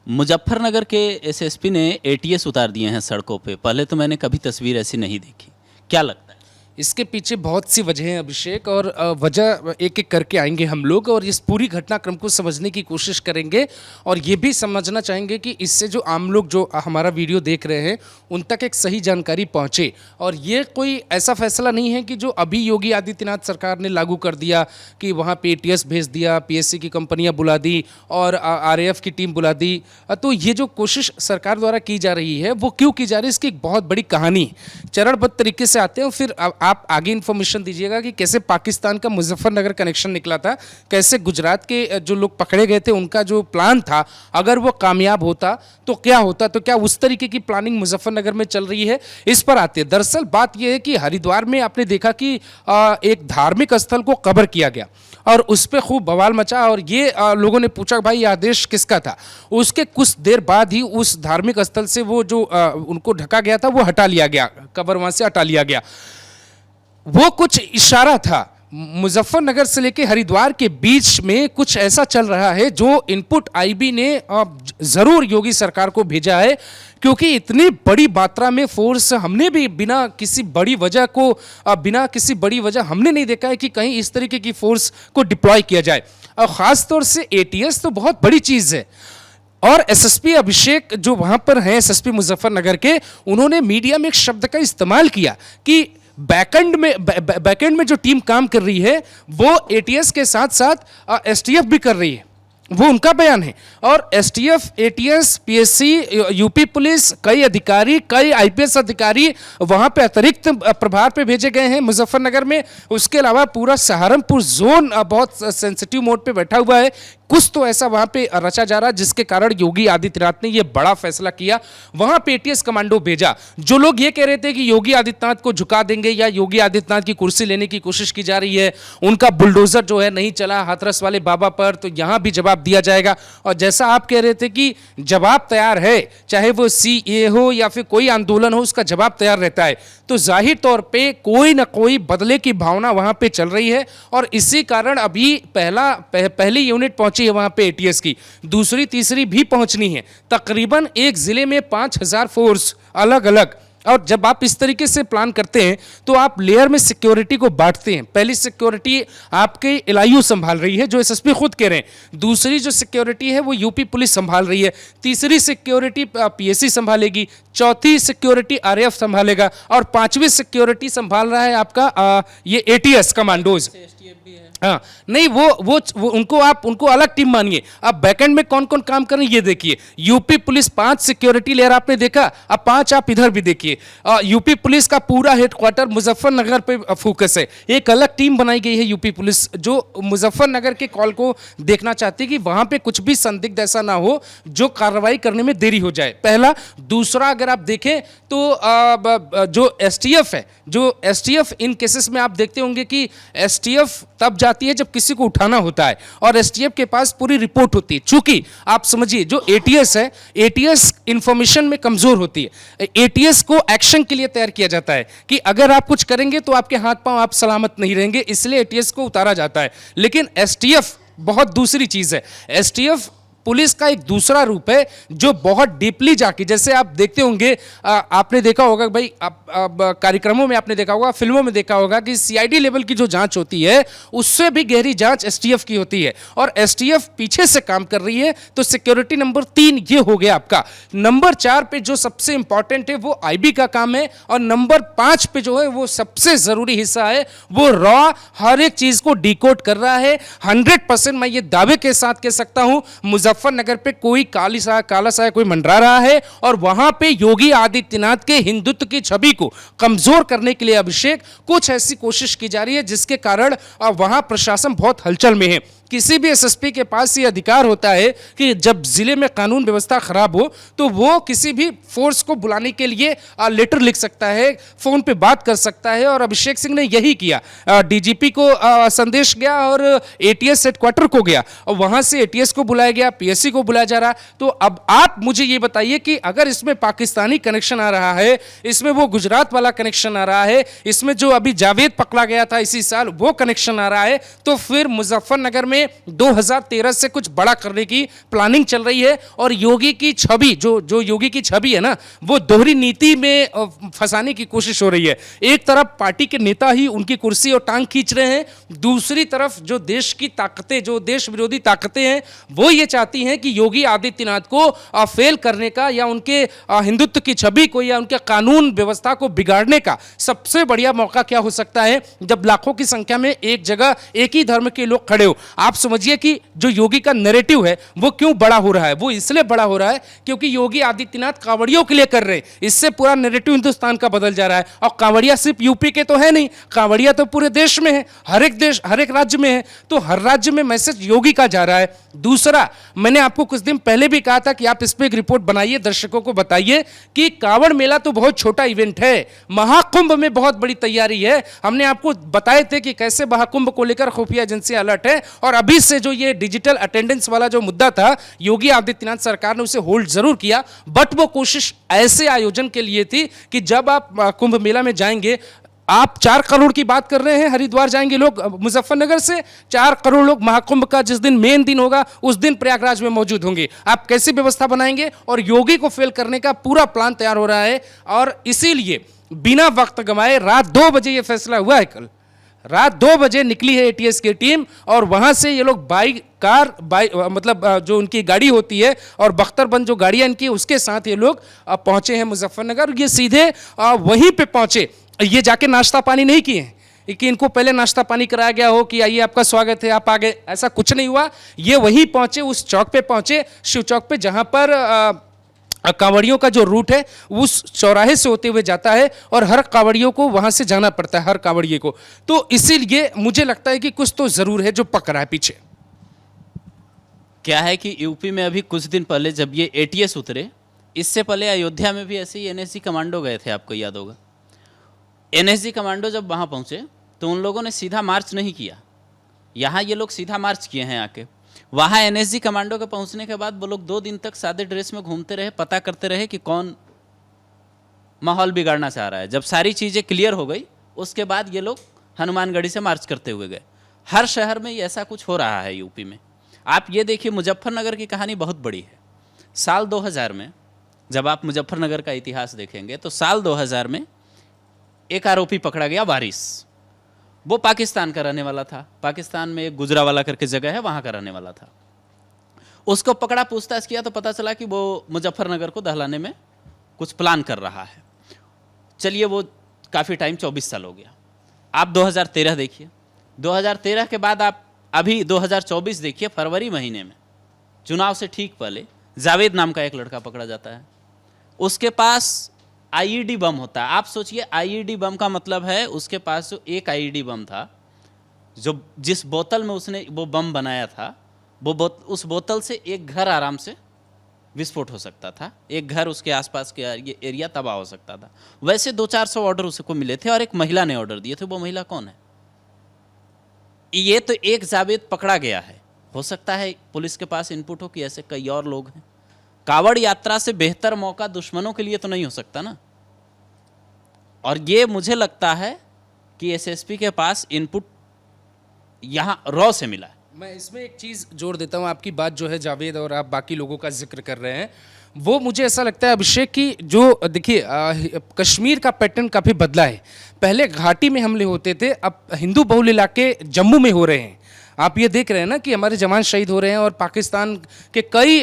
मुजफ्फरनगर के एसएसपी ने एटीएस उतार दिए हैं सड़कों पे। पहले तो मैंने कभी तस्वीर ऐसी नहीं देखी। क्या लगता है? इसके पीछे बहुत सी वजह हैं अभिषेक, और वजह एक एक करके आएंगे हम लोग और इस पूरी घटनाक्रम को समझने की कोशिश करेंगे। और ये भी समझना चाहेंगे कि इससे जो आम लोग जो हमारा वीडियो देख रहे हैं उन तक एक सही जानकारी पहुँचे। और ये कोई ऐसा फैसला नहीं है कि जो अभी योगी आदित्यनाथ सरकार ने लागू कर दिया कि वहाँ पे एटीएस भेज दिया, पीएससी की कंपनियाँ बुला दी और आरएएफ की टीम बुला दी। तो ये जो कोशिश सरकार द्वारा की जा रही है वो क्यों की जा रही है, इसकी एक बहुत बड़ी कहानी चरणबद्ध तरीके से आते हैं। फिर आप आगे इन्फॉर्मेशन दीजिएगा कि कैसे पाकिस्तान का मुजफ्फरनगर कनेक्शन निकला था, कैसे गुजरात के जो लोग पकड़े गए थे उनका जो प्लान था अगर वो कामयाब होता तो क्या होता, तो क्या उस तरीके की प्लानिंग मुजफ्फरनगर में चल रही है, इस पर आते हैं। दरअसल बात यह है कि हरिद्वार में आपने देखा कि एक धार्मिक स्थल को कवर किया गया और उस पर खूब बवाल मचा और ये लोगों ने पूछा भाई ये आदेश किसका था। उसके कुछ देर बाद ही उस धार्मिक स्थल से वो जो उनको ढका गया था वो हटा लिया गया, कवर वहाँ से हटा लिया गया। वो कुछ इशारा था मुजफ्फरनगर से लेके हरिद्वार के बीच में कुछ ऐसा चल रहा है जो इनपुट आईबी ने जरूर योगी सरकार को भेजा है, क्योंकि इतनी बड़ी मात्रा में फोर्स हमने भी बिना किसी बड़ी वजह हमने नहीं देखा है कि कहीं इस तरीके की फोर्स को डिप्लॉय किया जाए। और ख़ास तौर से एटीएस तो बहुत बड़ी चीज़ है। और एसएसपी अभिषेक जो वहाँ पर हैं, एसएसपी मुजफ्फरनगर के, उन्होंने मीडिया में एक शब्द का इस्तेमाल किया कि बैकएंड में जो टीम काम कर रही है वो एटीएस के साथ साथ एसटीएफ भी कर रही है, वो उनका बयान है। और STF, ATS, PSC, UP police, कई अधिकारी, कई आईपीएस अधिकारी वहां पे अतिरिक्त प्रभार पे भेजे गए हैं मुजफ्फरनगर में। उसके अलावा पूरा सहारनपुर जोन बहुत सेंसिटिव मोड पे बैठा हुआ है। कुछ तो ऐसा वहां पे रचा जा रहा है जिसके कारण योगी आदित्यनाथ ने यह बड़ा फैसला किया, वहां पे एटीएस कमांडो भेजा। जो लोग ये कह रहे थे कि योगी आदित्यनाथ को झुका देंगे या योगी आदित्यनाथ की कुर्सी लेने की कोशिश की जा रही है, उनका बुलडोजर जो है नहीं चला हाथरस वाले बाबा पर, तो यहां भी जवाब दिया जाएगा। और जैसा आप कह रहे थे कि जवाब तैयार है, चाहे वो सीए हो या फिर कोई आंदोलन हो, उसका जवाब तैयार रहता है। तो जाहिर तौर पे कोई ना कोई बदले की भावना वहां पे चल रही है और इसी कारण अभी पहली यूनिट पहुंची है वहां पे एटीएस की, दूसरी तीसरी भी पहुंचनी है। तकरीबन एक जिले में 5000 फोर्स अलग अलग। और जब आप इस तरीके से प्लान करते हैं तो आप लेयर में सिक्योरिटी को बांटते हैं। पहली सिक्योरिटी आपके एलआईयू संभाल रही है जो एसएसपी खुद कह रहे हैं, दूसरी जो सिक्योरिटी है वो यूपी पुलिस संभाल रही है, तीसरी सिक्योरिटी पीएससी संभालेगी, चौथी सिक्योरिटी आरएएफ संभालेगा और पांचवी सिक्योरिटी संभाल रहा है आपका ये एटीएस कमांडोज। हाँ, नहीं वो उनको अलग टीम मानिए। अब बैकएंड में कौन कौन काम कर रहे हैं ये देखिए। यूपी पुलिस 5 सिक्योरिटी लेयर आपने देखा, अब 5 आप इधर भी देखिए। यूपी पुलिस का पूरा हेडक्वार्टर मुजफ्फरनगर पे फोकस है। एक अलग टीम बनाई गई है यूपी पुलिस जो मुजफ्फरनगर के कॉल को देखना चाहती है कि वहां पे कुछ भी संदिग्ध ऐसा ना हो जो कार्रवाई करने में देरी हो जाए, पहला। दूसरा, अगर आप देखें तो जो एसटीएफ है, जो एसटीएफ इन केसेस में आप देखते होंगे कि एसटीएफ तब जाती है जब किसी को उठाना होता है और एसटीएफ के पास पूरी रिपोर्ट होती है। चूंकि आप समझिए जो एटीएस है, एटीएस इंफॉर्मेशन में कमजोर होती है। एटीएस को एक्शन के लिए तैयार किया जाता है कि अगर आप कुछ करेंगे तो आपके हाथ पांव आप सलामत नहीं रहेंगे, इसलिए एटीएस को उतारा जाता है। लेकिन एसटीएफ बहुत दूसरी चीज है। एसटीएफ पुलिस का एक दूसरा रूप है जो बहुत डीपली जाके, जैसे आप देखते होंगे, आपने देखा होगा भाई, कार्यक्रमों में आपने देखा होगा, फिल्मों में देखा होगा कि सीआईडी लेवल की जो जांच होती है उससे भी गहरी जांच एसटीएफ की होती है और एसटीएफ पीछे से काम कर रही है। तो सिक्योरिटी नंबर 3 ये हो गया आपका। नंबर 4 पे जो सबसे इंपॉर्टेंट है वो आईबी का काम है और नंबर 5 पे जो है वो सबसे जरूरी हिस्सा है, वो रॉ हर एक चीज को डिकोड कर रहा है। 100% मैं ये दावे के साथ कह सकता हूं मुजफ्फरनगर पे कोई काला साया कोई मंडरा रहा है और वहां पे योगी आदित्यनाथ के हिंदुत्व की छवि को कमजोर करने के लिए अभिषेक कुछ ऐसी कोशिश की जा रही है जिसके कारण वहां प्रशासन बहुत हलचल में है। किसी भी एसएसपी के पास ये अधिकार होता है कि जब जिले में कानून व्यवस्था खराब हो तो वो किसी भी फोर्स को बुलाने के लिए लेटर लिख सकता है, फोन पे बात कर सकता है और अभिषेक सिंह ने यही किया। डीजीपी को संदेश गया और एटीएस हेडक्वार्टर को गया और वहां से एटीएस को बुलाया गया, पीएससी को बुलाया जा रहा। तो अब आप मुझे ये बताइए कि अगर इसमें पाकिस्तानी कनेक्शन आ रहा है, इसमें वो गुजरात वाला कनेक्शन आ रहा है, इसमें जो अभी जावेद पकड़ा गया था इसी साल वो कनेक्शन आ रहा है, तो फिर मुजफ्फरनगर में में 2013 से कुछ बड़ा करने की प्लानिंग चल रही है और योगी की छवि जो योगी की छवि है ना, वो दोहरी नीति में फंसाने की कोशिश हो रही है। एक तरफ पार्टी के नेता ही उनकी कुर्सी और टांग खींच रहे हैं, दूसरी तरफ जो देश की ताकतें, जो देश विरोधी ताकतें हैं, वो ये चाहती हैं कि योगी आदित्यनाथ को फेल करने का या उनके हिंदुत्व की छवि को या उनके कानून व्यवस्था को बिगाड़ने का सबसे बढ़िया मौका क्या हो सकता है, जब लाखों की संख्या में एक जगह एक ही धर्म के लोग खड़े हो। आप समझिए कि जो योगी का नैरेटिव है वो क्यों बड़ा हो रहा है। वो इसलिए बड़ा हो रहा है क्योंकि योगी आदित्यनाथ कांवड़ियों के लिए कर रहे हैं, इससे पूरा नैरेटिव हिंदुस्तान का बदल जा रहा है। और कांवड़िया सिर्फ यूपी के तो है नहीं, कांवड़िया तो पूरे देश में है, हर एक राज्य में है, तो हर राज्य में मैसेज योगी का जा रहा है। दूसरा, मैंने आपको कुछ दिन पहले भी कहा था कि आप इस पर एक रिपोर्ट बनाइए, दर्शकों को बताइए कि कांवड़ मेला तो बहुत छोटा इवेंट है, महाकुंभ में बहुत बड़ी तैयारी है। हमने आपको बताए थे कि कैसे महाकुंभ को लेकर खुफिया एजेंसी अलर्ट है, और अभी से जो ये डिजिटल अटेंडेंस वाला जो मुद्दा था, योगी आदित्यनाथ सरकार ने उसे होल्ड जरूर किया, बट वो कोशिश ऐसे आयोजन के लिए थी कि जब आप कुंभ मेला में जाएंगे, आप 4 करोड़ की बात कर रहे हैं, हरिद्वार जाएंगे लोग मुजफ्फरनगर से, 4 करोड़ लोग महाकुंभ का जिस दिन मेन दिन होगा उस दिन प्रयागराज में मौजूद होंगे। आप कैसी व्यवस्था बनाएंगे? और योगी को फेल करने का पूरा प्लान तैयार हो रहा है, और इसीलिए बिना वक्त गंवाए रात 2 बजे ये फैसला हुआ है। कल रात 2 बजे निकली है एटीएस की टीम, और वहां से ये लोग मतलब जो उनकी गाड़ी होती है और बख्तरबंद जो गाड़ियां इनकी, उसके साथ ये लोग पहुंचे हैं मुजफ्फरनगर। ये सीधे वहीं पे पहुंचे, ये जाके नाश्ता पानी नहीं किए कि इनको पहले नाश्ता पानी कराया गया हो कि आइए आपका स्वागत है आप आ गए, ऐसा कुछ नहीं हुआ। ये वहीं पहुंचे, उस चौक पे पहुंचे, शिव चौक पे, जहां पर कांवड़ियों का जो रूट है उस चौराहे से होते हुए जाता है, और हर कांवड़ियों को वहां से जाना पड़ता है, हर कांवड़िए को। तो इसीलिए मुझे लगता है कि कुछ तो जरूर है जो पक रहा है पीछे। क्या है कि यूपी में अभी कुछ दिन पहले जब ये एटीएस उतरे, इससे पहले अयोध्या में भी ऐसे ही एनएसजी कमांडो गए थे, आपको याद होगा। एनएसजी कमांडो जब वहाँ पहुँचे तो उन लोगों ने सीधा मार्च नहीं किया, यहाँ ये लोग सीधा मार्च किए हैं आके। वहाँ एनएसजी कमांडो के पहुँचने के बाद वो लोग 2 दिन तक सादे ड्रेस में घूमते रहे, पता करते रहे कि कौन माहौल बिगाड़ना चाह रहा है। जब सारी चीज़ें क्लियर हो गई उसके बाद ये लोग हनुमानगढ़ी से मार्च करते हुए गए। हर शहर में ऐसा कुछ हो रहा है यूपी में। आप ये देखिए, मुजफ्फरनगर की कहानी बहुत बड़ी है। साल 2000 में जब आप मुजफ्फरनगर का इतिहास देखेंगे तो साल 2000 में एक आरोपी पकड़ा गया, वारिस। वो पाकिस्तान का रहने वाला था, पाकिस्तान में एक गुजरावाला करके जगह है, वहाँ का रहने वाला था। उसको पकड़ा, पूछताछ किया तो पता चला कि वो मुजफ्फरनगर को दहलाने में कुछ प्लान कर रहा है। चलिए, वो काफ़ी टाइम 24 साल हो गया। आप 2013 देखिए, 2013 के बाद आप अभी 2024 देखिए, फरवरी महीने में चुनाव से ठीक पहले जावेद नाम का एक लड़का पकड़ा जाता है। उसके पास आईईडी बम होता है। आप सोचिए, आईईडी बम का मतलब है उसके पास जो एक आईईडी बम था, जो जिस बोतल में उसने वो बम बनाया था, उस बोतल से एक घर आराम से विस्फोट हो सकता था, एक घर, उसके आसपास के एरिया तबाह हो सकता था। वैसे 200-400 ऑर्डर उसको मिले थे और एक महिला ने ऑर्डर दिए थे। वो महिला कौन है? ये तो एक जावेद पकड़ा गया है, हो सकता है पुलिस के पास इनपुट हो कि ऐसे कई और लोग हैं। कांवड़ यात्रा से बेहतर मौका दुश्मनों के लिए तो नहीं हो सकता ना। और ये मुझे लगता है कि एसएसपी के पास इनपुट यहाँ रॉ से मिला है। मैं इसमें एक चीज़ जोड़ देता हूँ, आपकी बात जो है जावेद और आप बाकी लोगों का जिक्र कर रहे हैं, वो मुझे ऐसा लगता है अभिषेक कि जो देखिए कश्मीर का पैटर्न काफ़ी बदला है। पहले घाटी में हमले होते थे, अब हिंदू बहुल इलाके जम्मू में हो रहे हैं। आप ये देख रहे हैं ना कि हमारे जवान शहीद हो रहे हैं, और पाकिस्तान के कई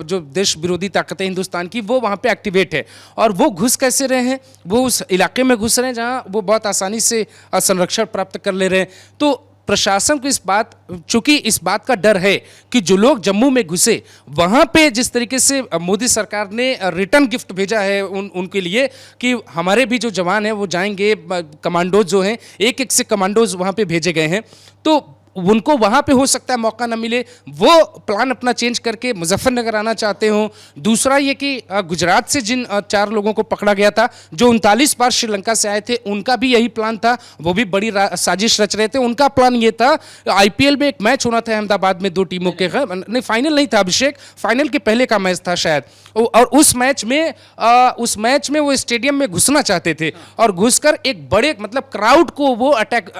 जो देश विरोधी ताकतें हिंदुस्तान की, वो वहाँ पे एक्टिवेट है। और वो घुस कैसे रहे हैं? वो उस इलाके में घुस रहे हैं जहाँ वो बहुत आसानी से संरक्षण प्राप्त कर ले रहे हैं। तो प्रशासन को चूंकि इस बात का डर है कि जो लोग जम्मू में घुसे, वहाँ पे जिस तरीके से मोदी सरकार ने रिटर्न गिफ्ट भेजा है उनके लिए कि हमारे भी जो जवान हैं वो जाएंगे, कमांडोज जो हैं, एक से कमांडोज वहाँ पे भेजे गए हैं, तो उनको वहाँ पे हो सकता है मौका ना मिले, वो प्लान अपना चेंज करके मुजफ्फरनगर आना चाहते हो। दूसरा ये कि गुजरात से जिन 4 लोगों को पकड़ा गया था, जो 39 बार श्रीलंका से आए थे, उनका भी यही प्लान था, वो भी बड़ी साजिश रच रहे थे। उनका प्लान ये था, आईपीएल में एक मैच होना था अहमदाबाद में 2 टीमों के, नहीं फाइनल नहीं था अभिषेक, फाइनल के पहले का मैच था शायद, और उस मैच में वो स्टेडियम में घुसना चाहते थे, और घुसकर एक बड़े मतलब क्राउड को वो अटैक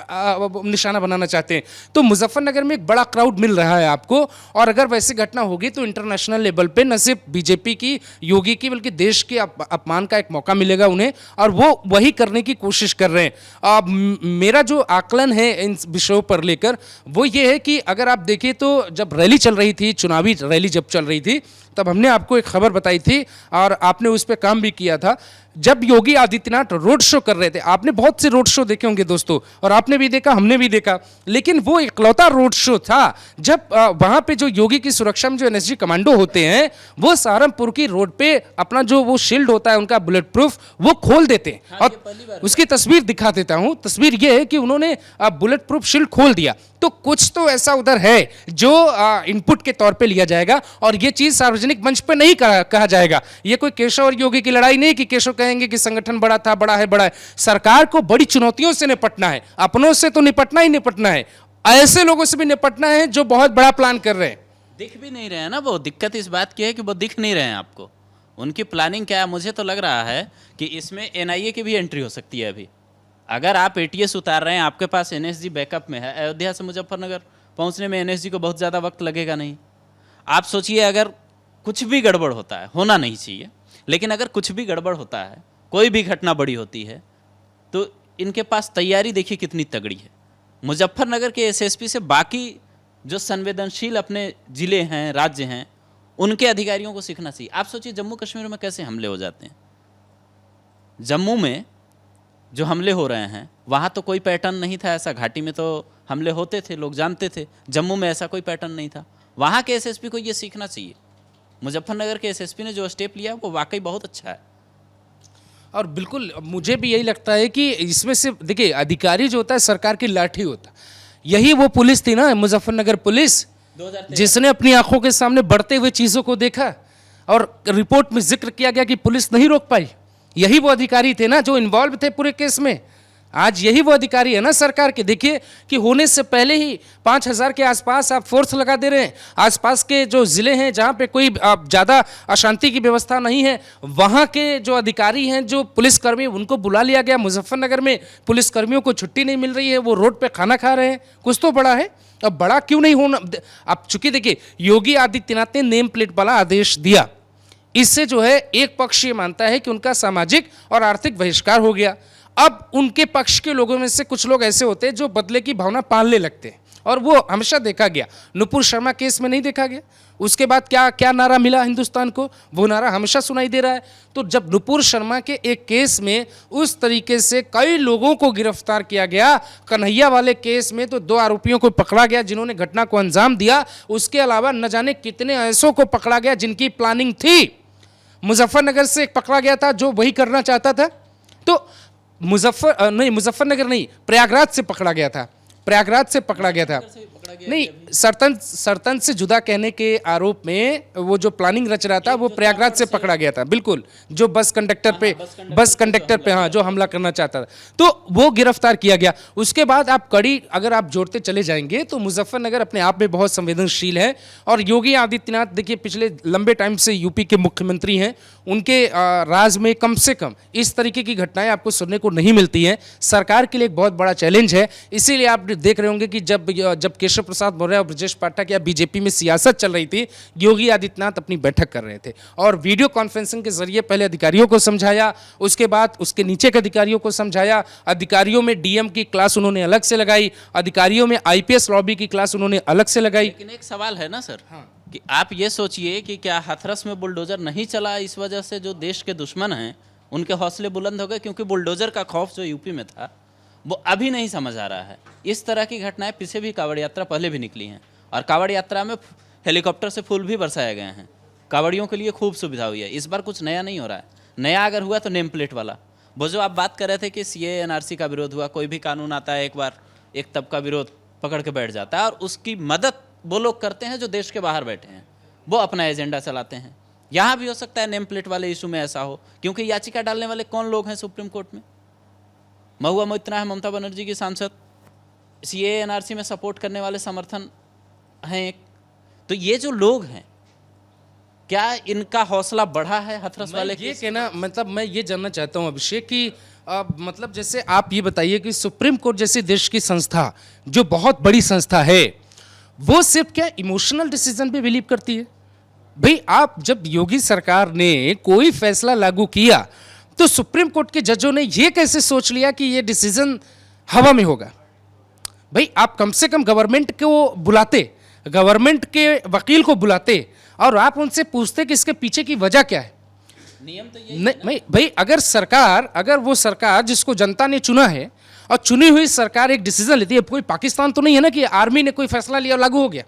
निशाना बनाना चाहते हैं। तो तो मुजफ्फरनगर में एक बड़ा क्राउड मिल रहा है आपको, और अगर वैसी घटना होगी तो इंटरनेशनल लेवल पे न सिर्फ बीजेपी की, योगी की, बल्कि देश के अपमान का एक मौका मिलेगा उन्हें, और वो वही करने की कोशिश कर रहे हैं। मेरा जो आकलन है इन विषयों पर लेकर वो ये है कि अगर आप देखें तो जब रैली चल रही थी, चुनावी रैली जब चल रही थी, तब हमने आपको एक खबर बताई थी और आपने उस पर काम भी किया था। जब योगी आदित्यनाथ रोड शो कर रहे थे, आपने बहुत से रोड शो देखे होंगे दोस्तों, और आपने भी देखा, हमने भी देखा, लेकिन वो इकलौता रोड शो था जब वहां पे जो योगी की सुरक्षा में जो एनएसजी कमांडो होते हैं वो सहारनपुर की रोड पे अपना जो वो शील्ड होता है उनका बुलेट प्रूफ वो खोल देते हैं। हाँ, और उसकी तस्वीर दिखा देता हूं। तस्वीर ये है कि उन्होंने बुलेट प्रूफ शील्ड खोल दिया। तो कुछ तो ऐसा उधर है जो इनपुट के तौर पे लिया जाएगा, और ये चीज सार्वजनिक मंच पे नहीं कहा जाएगा। ये कोई केशव और योगी की लड़ाई नहीं कि केशव कहेंगे कि संगठन बड़ा था, बड़ा है, बड़ा है। सरकार को बड़ी चुनौतियों से निपटना है, अपनों से तो निपटना ही निपटना है, ऐसे लोगों से भी निपटना है जो बहुत बड़ा प्लान कर रहे हैं। दिख भी नहीं रहे हैं ना वो। दिक्कत इस बात की है कि वो दिख नहीं रहे हैं आपको। उनकी प्लानिंग क्या है? मुझे तो लग रहा है कि इसमें एनआईए की भी एंट्री हो सकती है। अभी अगर आप एटीएस उतार रहे हैं, आपके पास एनएसजी बैकअप में है, अयोध्या से मुजफ्फरनगर पहुंचने में एनएसजी को बहुत ज़्यादा वक्त लगेगा नहीं। आप सोचिए अगर कुछ भी गड़बड़ होता है, होना नहीं चाहिए, लेकिन अगर कुछ भी गड़बड़ होता है, कोई भी घटना बड़ी होती है, तो इनके पास तैयारी देखिए कितनी तगड़ी है। मुजफ्फरनगर के एसएसपी से बाकी जो संवेदनशील अपने ज़िले हैं, राज्य हैं, उनके अधिकारियों को सीखना चाहिए। आप सोचिए जम्मू कश्मीर में कैसे हमले हो जाते हैं। जम्मू में जो हमले हो रहे हैं वहाँ तो कोई पैटर्न नहीं था ऐसा। घाटी में तो हमले होते थे, लोग जानते थे। जम्मू में ऐसा कोई पैटर्न नहीं था। वहाँ के एसएसपी को ये सीखना चाहिए। मुजफ्फरनगर के एसएसपी ने जो स्टेप लिया वो वाकई बहुत अच्छा है। और बिल्कुल मुझे भी यही लगता है कि इसमें से देखिए, अधिकारी जो होता है सरकार की लाठी होता है। यही वो पुलिस थी ना, मुजफ्फरनगर पुलिस, जिसने अपनी आंखों के सामने बढ़ते हुए चीज़ों को देखा और रिपोर्ट में जिक्र किया गया कि पुलिस नहीं रोक पाई। यही वो अधिकारी थे ना जो इन्वॉल्व थे पूरे केस में। आज यही वो अधिकारी है ना सरकार के। देखिए कि होने से पहले ही 5000 के आसपास आप फोर्स लगा दे रहे हैं। आसपास के जो ज़िले हैं जहाँ पे कोई ज़्यादा अशांति की व्यवस्था नहीं है, वहाँ के जो अधिकारी हैं, जो पुलिसकर्मी, उनको बुला लिया गया। मुजफ्फरनगर में पुलिसकर्मियों को छुट्टी नहीं मिल रही है, वो रोड पे खाना खा रहे हैं। कुछ तो बड़ा है। अब बड़ा क्यों नहीं होना? अब चूंकि देखिए योगी आदित्यनाथ ने नेम प्लेट वाला आदेश दिया, इससे जो है एक पक्ष ये मानता है कि उनका सामाजिक और आर्थिक बहिष्कार हो गया। अब उनके पक्ष के लोगों में से कुछ लोग ऐसे होते हैं जो बदले की भावना पालने लगते हैं, और वो हमेशा देखा गया। नुपुर शर्मा केस में नहीं देखा गया? उसके बाद क्या क्या नारा मिला हिंदुस्तान को? वो नारा हमेशा सुनाई दे रहा है। तो जब नुपुर शर्मा के एक केस में उस तरीके से कई लोगों को गिरफ्तार किया गया, कन्हैया वाले केस में तो 2 आरोपियों को पकड़ा गया जिन्होंने घटना को अंजाम दिया, उसके अलावा न जाने कितने ऐसों को पकड़ा गया जिनकी प्लानिंग थी। मुजफ्फरनगर से एक पकड़ा गया था जो वही करना चाहता था। तो मुजफ्फरनगर नहीं, प्रयागराज से पकड़ा गया था। प्रयागराज से पकड़ा गया था। नहीं, सरतन से जुदा कहने के आरोप में वो जो प्लानिंग रच रहा था वो प्रयागराज से पकड़ा गया था। बिल्कुल, जो बस कंडक्टर पे हाँ जो हमला करना चाहता था, तो वो गिरफ्तार किया गया। उसके बाद आप कड़ी अगर आप जोड़ते चले जाएंगे तो मुजफ्फरनगर अपने आप में बहुत संवेदनशील है। और योगी आदित्यनाथ देखिए पिछले लंबे टाइम से यूपी के मुख्यमंत्री हैं, उनके राज में कम से कम इस तरीके की घटनाएं आपको सुनने को नहीं मिलती हैं। सरकार के लिए एक बहुत बड़ा चैलेंज है। इसीलिए आप देख रहे होंगे कि जब केशव प्रसाद मौर्य और ब्रजेश पाठक या बीजेपी में सियासत चल रही थी, योगी आदित्यनाथ अपनी बैठक कर रहे थे और वीडियो कॉन्फ्रेंसिंग के जरिए पहले अधिकारियों को समझाया, उसके बाद उसके नीचे के अधिकारियों को समझाया। अधिकारियों में डीएम की क्लास उन्होंने अलग से लगाई, अधिकारियों में आईपीएस लॉबी की क्लास उन्होंने अलग से लगाई। लेकिन एक सवाल है ना सर, कि आप ये सोचिए कि क्या हाथरस में बुलडोजर नहीं चला, इस वजह से जो देश के दुश्मन हैं उनके हौसले बुलंद हो गए? क्योंकि बुलडोजर का खौफ जो यूपी में था वो अभी नहीं समझ आ रहा है। इस तरह की घटनाएं पीछे भी कांवड़ यात्रा पहले भी निकली हैं, और कांवड़ यात्रा में हेलीकॉप्टर से फूल भी बरसाए गए हैं। कांवड़ियों के लिए खूब सुविधा हुई है। इस बार कुछ नया नहीं हो रहा है। नया अगर हुआ तो नेम प्लेट वाला। वो जो आप बात कर रहे थे कि सीए एनआरसी का विरोध हुआ, कोई भी कानून आता है एक बार एक तबका विरोध पकड़ के बैठ जाता है, और उसकी मदद वो लोग करते हैं जो देश के बाहर बैठे हैं, वो अपना एजेंडा चलाते हैं। यहाँ भी हो सकता है नेम प्लेट वाले इशू में ऐसा हो, क्योंकि याचिका डालने वाले कौन लोग हैं सुप्रीम कोर्ट में? महुआ मोइत्रा है, ममता बनर्जी की सांसद, सीए एनआरसी में सपोर्ट करने वाले समर्थन हैं एक। तो ये जो लोग हैं, क्या इनका हौसला बढ़ा है हाथरस वाले ये कहना मतलब मैं ये जानना चाहता हूँ अभिषेक कि मतलब जैसे आप ये बताइए कि सुप्रीम कोर्ट जैसे देश की संस्था जो बहुत बड़ी संस्था है वो सिर्फ क्या इमोशनल डिसीजन पे बिलीव करती है? भाई आप जब योगी सरकार ने कोई फैसला लागू किया तो सुप्रीम कोर्ट के जजों ने ये कैसे सोच लिया कि ये डिसीजन हवा में होगा? भाई आप कम से कम गवर्नमेंट को बुलाते, गवर्नमेंट के वकील को बुलाते और आप उनसे पूछते कि इसके पीछे की वजह क्या है। नियम तो ये नहीं भाई, अगर वो सरकार जिसको जनता ने चुना है और चुनी हुई सरकार एक डिसीजन लेती है, कोई पाकिस्तान तो नहीं है ना कि आर्मी ने कोई फैसला लिया और लागू हो गया।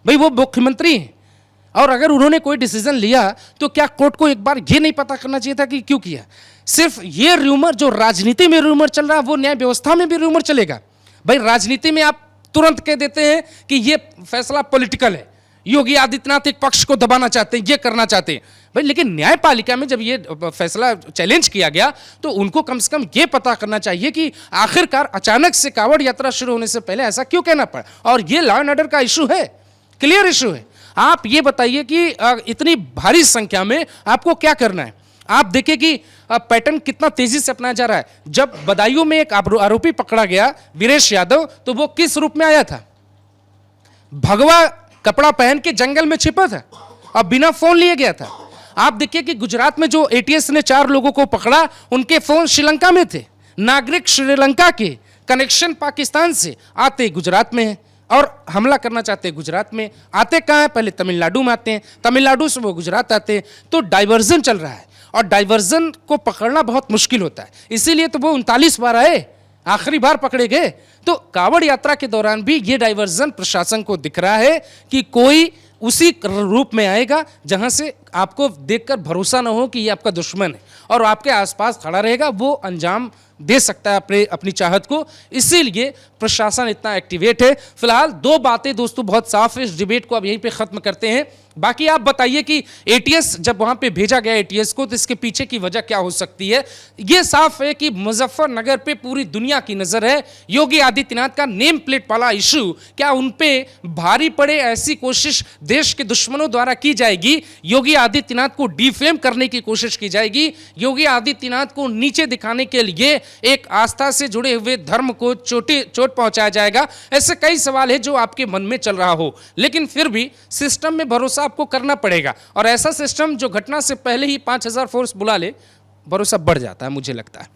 भाई वो मुख्यमंत्री हैं और अगर उन्होंने कोई डिसीजन लिया तो क्या कोर्ट को एक बार ये नहीं पता करना चाहिए था कि क्यों किया? सिर्फ ये रूमर जो राजनीति में रूमर चल रहा है वो न्याय व्यवस्था में भी रूमर चलेगा। भाई राजनीति में आप तुरंत कह देते हैं कि ये फैसला पॉलिटिकल है, योगी आदित्यनाथ एक पक्ष को दबाना चाहते हैं, ये करना चाहते हैं। भाई लेकिन न्यायपालिका में जब ये फैसला चैलेंज किया गया तो उनको कम से कम ये पता करना चाहिए कि आखिरकार अचानक से कांवड़ यात्रा शुरू होने से पहले ऐसा क्यों कहना पड़ा। और ये लॉ एंड ऑर्डर का इशू है, क्लियर इशू है। आप ये बताइए कि इतनी भारी संख्या में आपको क्या करना है? आप देखिए कि पैटर्न कितना तेजी से अपनाया जा रहा है। जब बदायूं में एक आरोपी पकड़ा गया वीरेश यादव, तो वो किस रूप में आया था? भगवा कपड़ा पहन के जंगल में छिपा था और बिना फोन लिए गया था। आप देखिए कि गुजरात में जो एटीएस ने 4 लोगों को पकड़ा, उनके फोन श्रीलंका में थे। नागरिक श्रीलंका के, कनेक्शन पाकिस्तान से, आते गुजरात में है और हमला करना चाहते हैं गुजरात में। आते कहाँ हैं? पहले तमिलनाडु में आते हैं, तमिलनाडु से वो गुजरात आते हैं। तो डाइवर्जन चल रहा है और डाइवर्जन को पकड़ना बहुत मुश्किल होता है। इसीलिए तो वो 39 बार आए, आखिरी बार पकड़े गए। तो कांवड़ यात्रा के दौरान भी ये डाइवर्जन प्रशासन को दिख रहा है कि कोई उसी रूप में आएगा जहां से आपको देखकर भरोसा ना हो कि ये आपका दुश्मन है और आपके आसपास खड़ा रहेगा, वो अंजाम दे सकता है अपनी चाहत को। इसीलिए प्रशासन इतना एक्टिवेट है। फिलहाल 2 बातें दोस्तों बहुत साफ है, इस डिबेट को अब यहीं पे खत्म करते हैं। बाकी आप बताइए कि एटीएस जब वहां पे भेजा गया एटीएस को, तो इसके पीछे की वजह क्या हो सकती है? ये साफ है कि मुजफ्फरनगर पे पूरी दुनिया की नजर है। योगी आदित्यनाथ का नेम प्लेट वाला इशू, क्या उन पे भारी पड़े ऐसी कोशिश देश के दुश्मनों द्वारा की जाएगी? योगी आदित्यनाथ को डिफेम करने की कोशिश की जाएगी? योगी आदित्यनाथ को नीचे दिखाने के लिए एक आस्था से जुड़े हुए धर्म को चोट पहुंचाया जाएगा? ऐसे कई सवाल है जो आपके मन में चल रहा हो, लेकिन फिर भी सिस्टम में भरोसा आपको करना पड़ेगा। और ऐसा सिस्टम जो घटना से पहले ही 5000 फोर्स बुला ले, भरोसा बढ़ जाता है, मुझे लगता है।